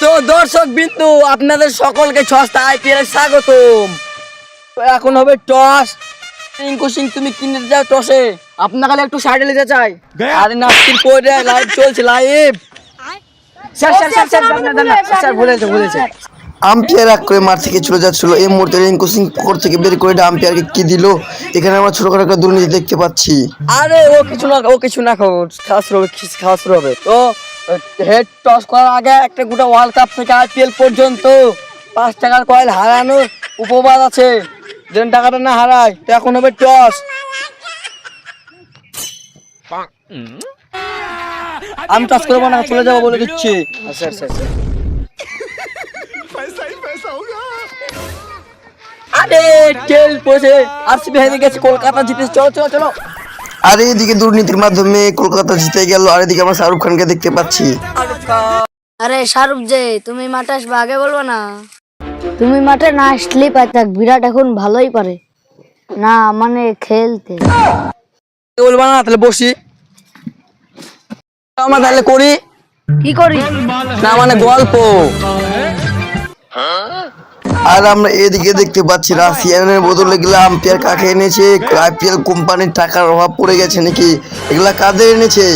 তো দর্শক বিন্দু, আপনাদের সকলকে সস্তা আইপিএল স্বাগতম। এখন হবে টস। রিঙ্কু সিং তুমি কিনে যাও টসে। আপনার খালি একটু সাইডে নিতে চাই। আরে নাস্তির পরে লাইভ চলছে, লাইভ। স্যার বলেছে আম্পায়ার রাগ করে মাঠ থেকে চলে যাচ্ছিল। এই মুহূর্তে রিঙ্কু সিং পকর থেকে বের করে আম্পায়ারকে কি দিল। এখানে আমরা ছোটখাটো একটা দুর্নীতি দেখতে পাচ্ছি। আরে ও কিছু না খাওয়া হবে তো। হেড টস করার আগে একটা গোটা ওয়ার্ল্ড কাপ থেকে আইপিএল পর্যন্ত 5 টাকার কয়েল হারানোর উপবাদ আছে। যেন টাকাটা না হারায়, তো এখন হবে টস। আমি টস করবো না, চলে যাবো বলে দিচ্ছি। আচ্ছা। আরে টেল পড়েছে, আরসিবি হেরে গেছে, কলকাতা জিতেছে। চলো। আর এইদিকে দুর্নীতির মাধ্যমে কলকাতা জিতে গেল। আর এদিকে আমরা শাহরুখ খানকে দেখতে পাচ্ছি। আরে শাহরুখ যে তুমি মাঠে আসবে আগে বলবো না? তুমি মাঠে না আসলেই পারতাক, বিরাট এখন ভালোই পারে না, মানে খেলতে। বলবো না, তাহলে বসি। আমরা তাহলে করি কি করি না, মানে গল্প। আর আমরা এদিকে দেখতে পাচ্ছি রাশিয়ানের বদলে গেলে আম্পায়ার কাকে এনেছে। আইপিএল কোম্পানির টাকার অভাব পড়ে গেছে নাকি? এগুলা কাদের এনেছে?